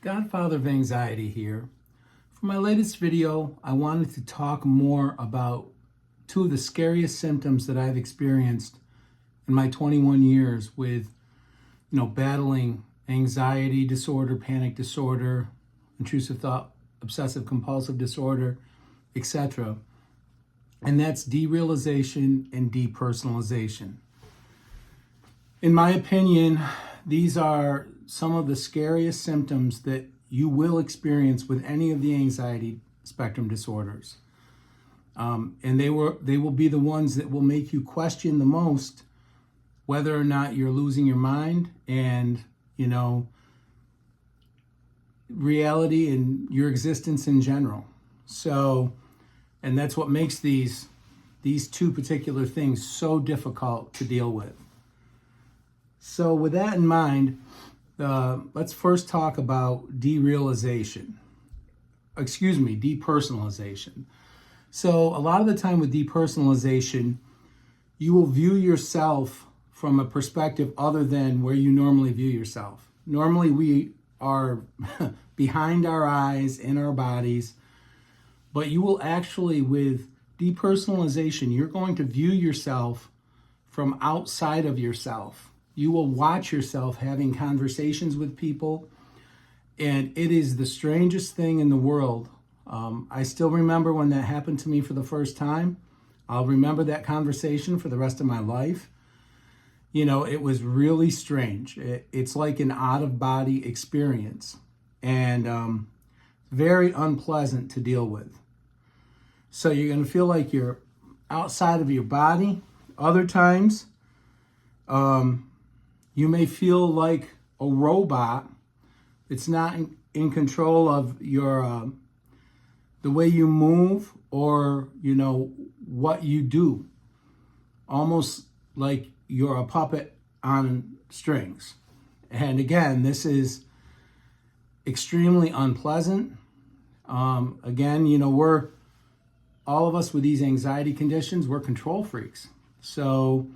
Godfather of Anxiety here. For my latest video, I wanted to talk more about two of the scariest symptoms that I've experienced in my 21 years with, battling anxiety disorder, panic disorder, intrusive thought, obsessive compulsive disorder, etc. And that's derealization and depersonalization. In my opinion, these are some of the scariest symptoms that you will experience with any of the anxiety spectrum disorders. And they will be the ones that will make you question the most whether or not you're losing your mind and, reality and your existence in general. So, and that's what makes these two particular things so difficult to deal with. So with that in mind, let's first talk about depersonalization. So a lot of the time with depersonalization, you will view yourself from a perspective other than where you normally view yourself. Normally we are behind our eyes, in our bodies, but you will actually, with depersonalization, you're going to view yourself from outside of yourself. You will watch yourself having conversations with people, and it is the strangest thing in the world. I still remember when that happened to me for the first time. I'll remember that conversation for the rest of my life. It was really strange. It's like an out-of-body experience, and very unpleasant to deal with. So you're going to feel like you're outside of your body. Other times, you may feel like a robot. It's not in control of your the way you move or what you do. Almost like you're a puppet on strings. And again, this is extremely unpleasant. Again, we're all of us with these anxiety conditions, we're control freaks. So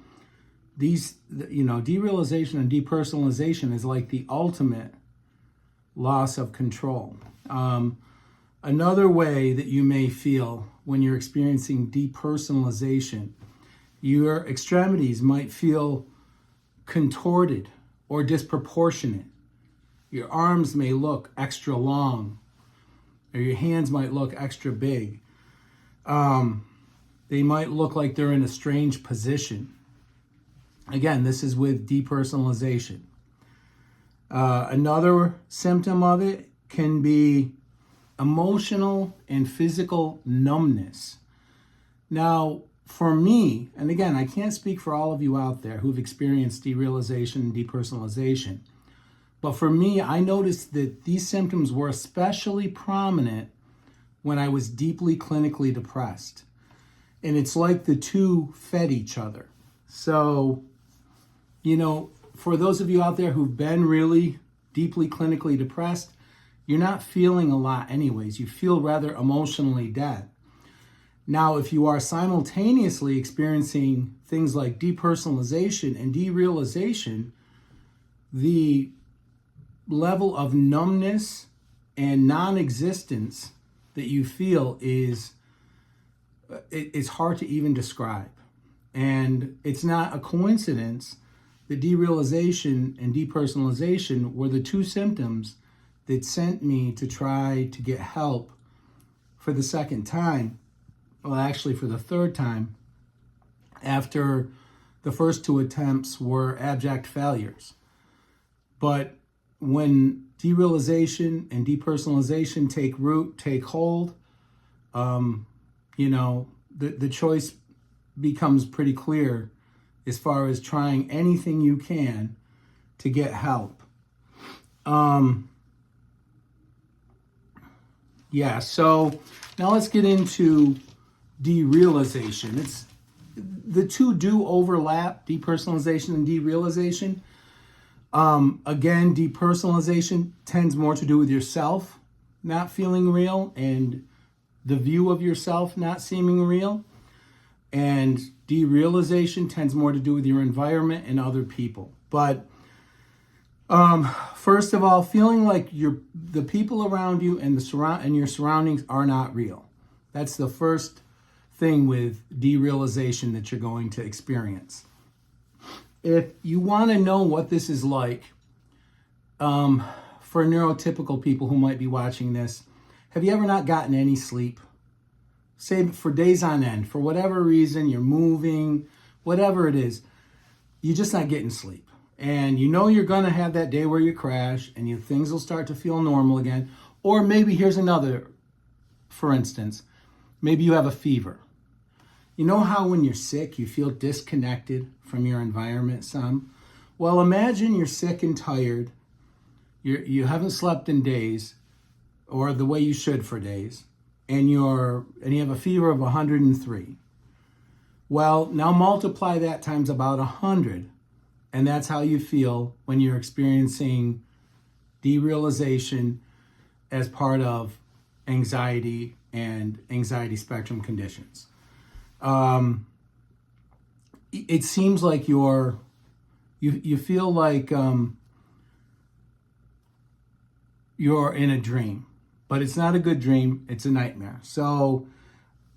these, derealization and depersonalization is like the ultimate loss of control. Another way that you may feel when you're experiencing depersonalization, your extremities might feel contorted or disproportionate. Your arms may look extra long, or your hands might look extra big. They might look like they're in a strange position. Again, this is with depersonalization. Another symptom of it can be emotional and physical numbness. Now, for me, and again, I can't speak for all of you out there who've experienced derealization and depersonalization, but for me, I noticed that these symptoms were especially prominent when I was deeply clinically depressed. And it's like the two fed each other. So, for those of you out there who've been really deeply clinically depressed, you're not feeling a lot anyways. You feel rather emotionally dead. Now, if you are simultaneously experiencing things like depersonalization and derealization, the level of numbness and non-existence that you feel is hard to even describe. And it's not a coincidence that derealization and depersonalization were the two symptoms that sent me to try to get help for the second time. Well, actually for the third time, after the first two attempts were abject failures. But when derealization and depersonalization take root, take hold, the choice becomes pretty clear as far as trying anything you can to get help. So now let's get into derealization. The two do overlap, depersonalization and derealization. Again, depersonalization tends more to do with yourself not feeling real and the view of yourself not seeming real. And derealization tends more to do with your environment and other people. But first of all, feeling like you're the people around you and and your surroundings are not real. That's the first thing with derealization that you're going to experience. If you want to know what this is like, for neurotypical people who might be watching this, have you ever not gotten any sleep? Say for days on end, for whatever reason, you're moving, whatever it is, you're just not getting sleep. And you know you're going to have that day where you crash and things will start to feel normal again. Or maybe here's another, for instance, maybe you have a fever. You know how when you're sick, you feel disconnected from your environment some? Well, imagine you're sick and tired. You haven't slept in days, or the way you should for days, and you have a fever of 103. Well, now multiply that times about 100, and that's how you feel when you're experiencing derealization as part of anxiety and anxiety spectrum conditions. It seems like you feel like you're in a dream, but it's not a good dream, it's a nightmare. So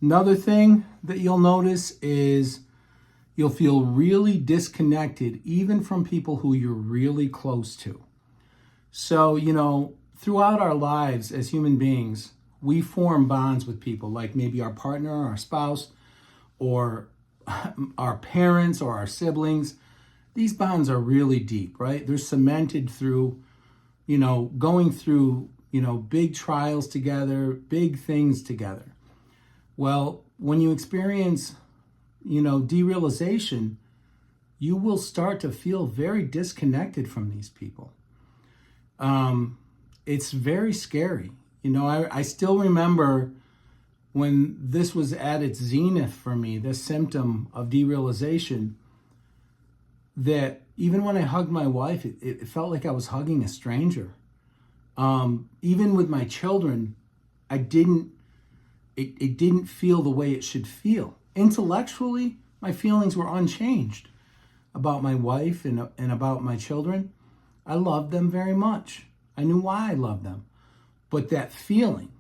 another thing that you'll notice is you'll feel really disconnected even from people who you're really close to. So, throughout our lives as human beings, we form bonds with people, like maybe our partner, our spouse, or our parents or our siblings. These bonds are really deep, right? They're cemented through, going through, big trials together, big things together. Well, when you experience, derealization, you will start to feel very disconnected from these people. It's very scary. I still remember when this was at its zenith for me, this symptom of derealization, that even when I hugged my wife, it felt like I was hugging a stranger. Even with my children, it didn't feel the way it should feel. Intellectually, my feelings were unchanged about my wife and about my children. I loved them very much. I knew why I loved them. But that feeling,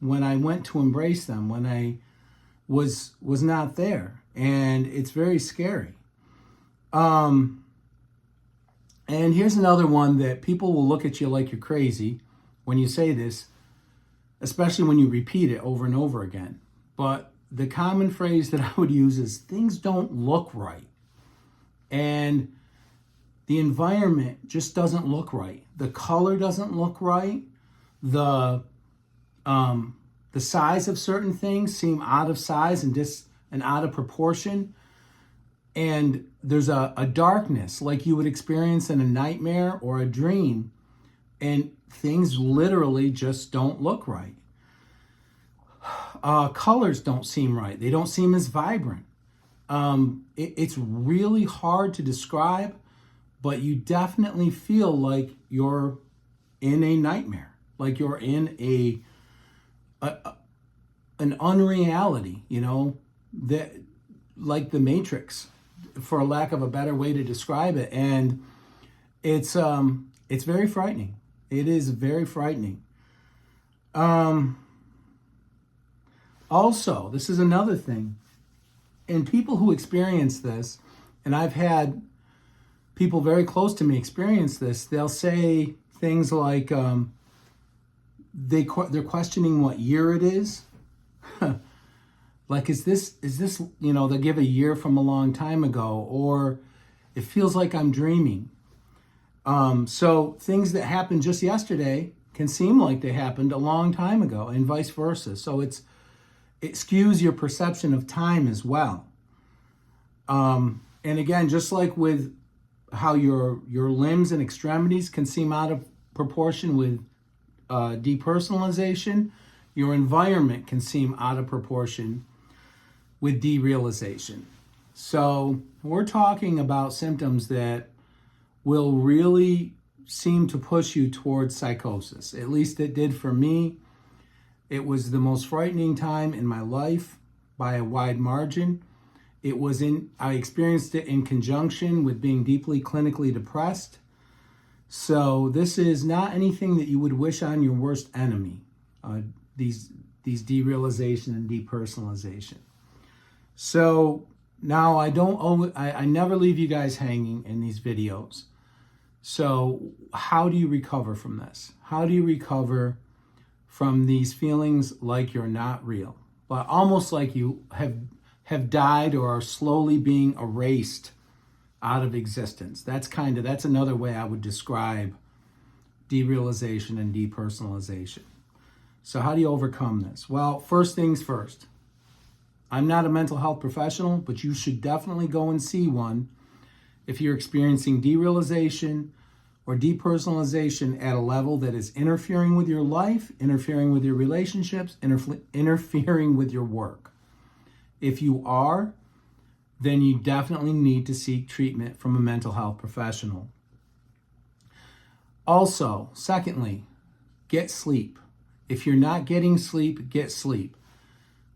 when I went to embrace them, when I was not there. And it's very scary. And here's another one that people will look at you like you're crazy when you say this, especially when you repeat it over and over again. But the common phrase that I would use is, things don't look right. And the environment just doesn't look right. The color doesn't look right. The size of certain things seem out of size and out of proportion. And there's a darkness like you would experience in a nightmare or a dream. And things literally just don't look right. Colors don't seem right. They don't seem as vibrant. It's really hard to describe, but you definitely feel like you're in a nightmare, like you're in an unreality, that, like the Matrix, for lack of a better way to describe it. And it's very frightening. It is very frightening. Also, this is another thing. And people who experience this, and I've had people very close to me experience this, they'll say things like they're questioning what year it is. Like, is this, they'll give a year from a long time ago, or it feels like I'm dreaming. So things that happened just yesterday can seem like they happened a long time ago, and vice versa. So it skews your perception of time as well. And again, just like with how your limbs and extremities can seem out of proportion with depersonalization, your environment can seem out of proportion with derealization. So we're talking about symptoms that will really seem to push you towards psychosis. At least it did for me. It was the most frightening time in my life by a wide margin. I experienced it in conjunction with being deeply clinically depressed. So this is not anything that you would wish on your worst enemy, these derealization and depersonalization. So now I never leave you guys hanging in these videos. So how do you recover from this? How do you recover from these feelings like you're not real, but almost like you have died or are slowly being erased out of existence? That's another way I would describe derealization and depersonalization. So how do you overcome this? Well, first things first. I'm not a mental health professional, but you should definitely go and see one if you're experiencing derealization or depersonalization at a level that is interfering with your life, interfering with your relationships, interfering with your work. If you are, then you definitely need to seek treatment from a mental health professional. Also, secondly, get sleep. If you're not getting sleep, get sleep.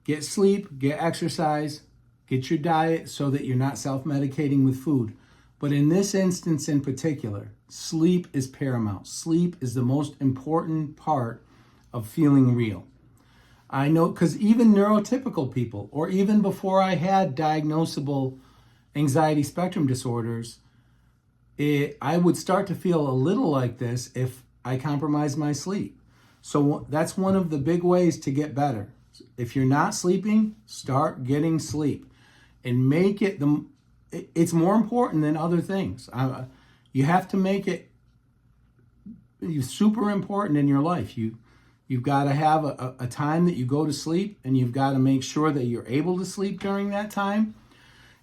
Get sleep, get exercise, get your diet so that you're not self-medicating with food. But in this instance in particular, sleep is paramount. Sleep is the most important part of feeling real. I know, because even neurotypical people, or even before I had diagnosable anxiety spectrum disorders, I would start to feel a little like this if I compromised my sleep. So that's one of the big ways to get better. If you're not sleeping, start getting sleep and make it it's more important than other things. You have to make it super important in your life. You've got to have a time that you go to sleep, and you've got to make sure that you're able to sleep during that time.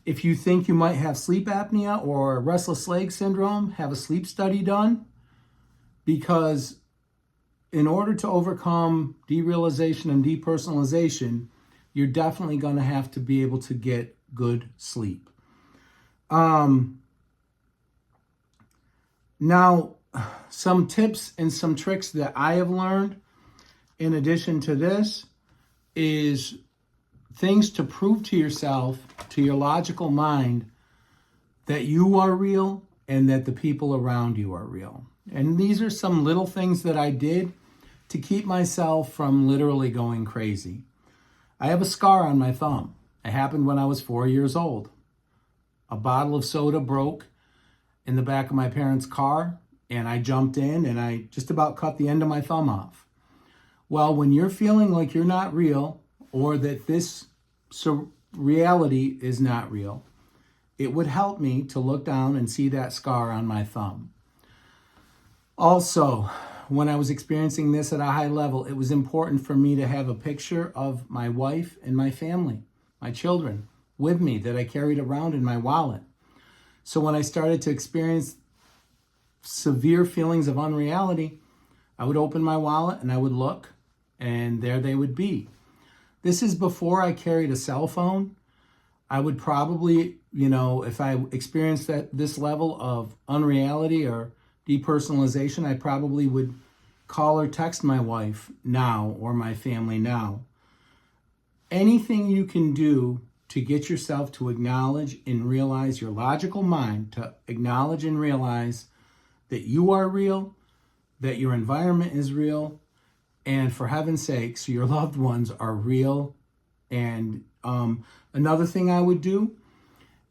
If you think you might have sleep apnea or restless leg syndrome, have a sleep study done, because in order to overcome derealization and depersonalization, you're definitely going to have to be able to get good sleep. Now, some tips and some tricks that I have learned in addition to this is things to prove to yourself, to your logical mind, that you are real and that the people around you are real. And these are some little things that I did to keep myself from literally going crazy. I have a scar on my thumb. It happened when I was 4 years old. A bottle of soda broke in the back of my parents' car, and I jumped in and I just about cut the end of my thumb off. Well, when you're feeling like you're not real, or that this reality is not real, it would help me to look down and see that scar on my thumb. Also, when I was experiencing this at a high level, it was important for me to have a picture of my wife and my family, my children, with me that I carried around in my wallet. So when I started to experience severe feelings of unreality, I would open my wallet and I would look, and there they would be. This is before I carried a cell phone. I would probably, if I experienced this level of unreality or depersonalization, I probably would call or text my wife now or my family now. Anything you can do to get yourself to acknowledge and realize, your logical mind to acknowledge and realize that you are real, that your environment is real, and for heaven's sakes, your loved ones are real. And another thing I would do,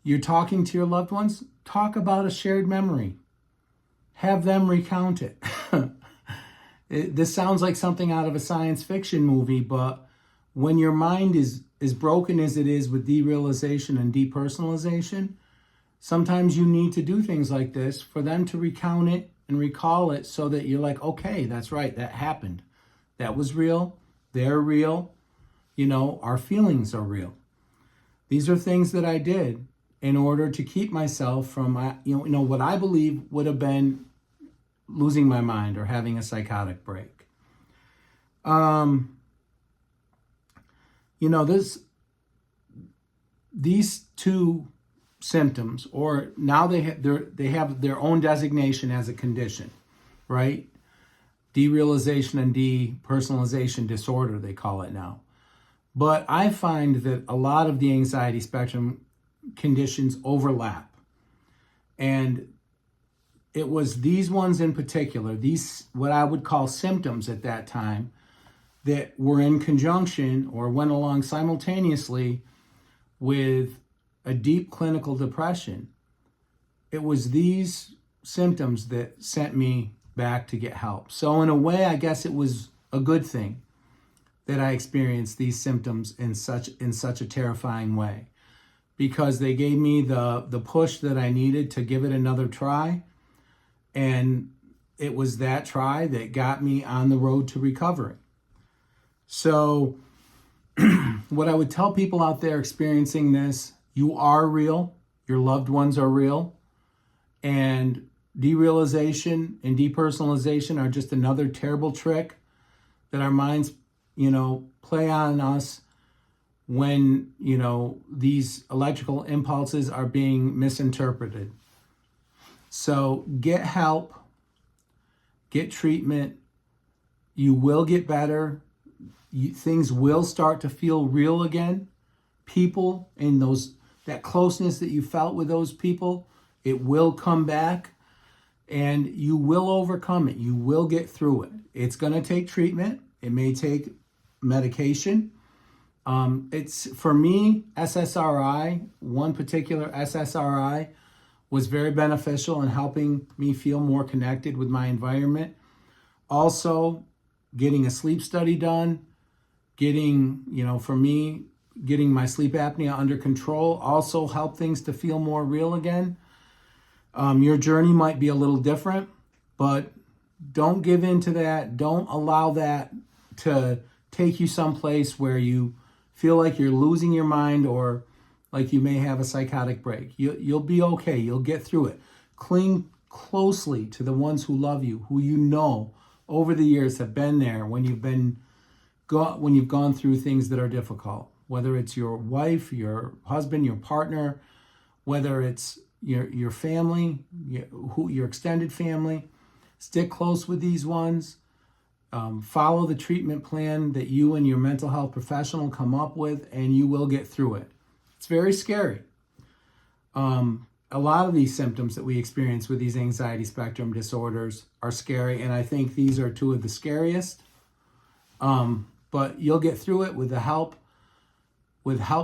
you're talking to your loved ones, talk about a shared memory. Have them recount it. This sounds like something out of a science fiction movie, but when your mind is as broken as it is with derealization and depersonalization, sometimes you need to do things like this for them to recount it and recall it so that you're like, okay, that's right, that happened. That was real. They're real. Our feelings are real. These are things that I did in order to keep myself from, what I believe would have been losing my mind or having a psychotic break. These two symptoms, or now they have their own designation as a condition, right? Derealization and depersonalization disorder, they call it now. But I find that a lot of the anxiety spectrum conditions overlap. And it was these ones in particular, these what I would call symptoms at that time, that were in conjunction or went along simultaneously with a deep clinical depression. It was these symptoms that sent me back to get help. So in a way, I guess it was a good thing that I experienced these symptoms in such a terrifying way, because they gave me the push that I needed to give it another try. And it was that try that got me on the road to recovery. So what I would tell people out there experiencing this, you are real, your loved ones are real, and derealization and depersonalization are just another terrible trick that our minds, play on us when, these electrical impulses are being misinterpreted. So get help, get treatment. You will get better. Things will start to feel real again. People and that closeness that you felt with those people, it will come back, and you will overcome it. You will get through it. It's going to take treatment. It may take medication. It's, for me, SSRI, one particular SSRI, was very beneficial in helping me feel more connected with my environment. Also, getting a sleep study done, for me, getting my sleep apnea under control also helped things to feel more real again. Your journey might be a little different, but don't give in to that. Don't allow that to take you someplace where you feel like you're losing your mind or like you may have a psychotic break. You'll be okay. You'll get through it. Cling closely to the ones who love you, who over the years have been there when you've gone through things that are difficult, whether it's your wife, your husband, your partner, whether it's your family, your extended family. Stick close with these ones. Follow the treatment plan that you and your mental health professional come up with, and you will get through it. It's very scary. A lot of these symptoms that we experience with these anxiety spectrum disorders are scary, and I think these are two of the scariest. But you'll get through it with help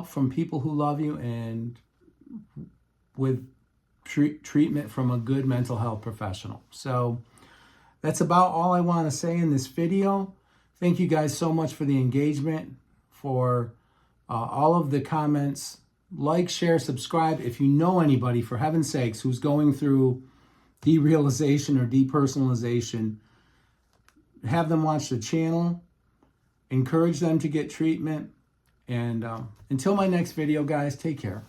from people who love you, and with treatment from a good mental health professional. So that's about all I want to say in this video. Thank you guys so much for the engagement, for all of the comments. Like, share, subscribe. If you know anybody, for heaven's sakes, who's going through derealization or depersonalization, have them watch the channel. Encourage them to get treatment. And until my next video, guys, take care.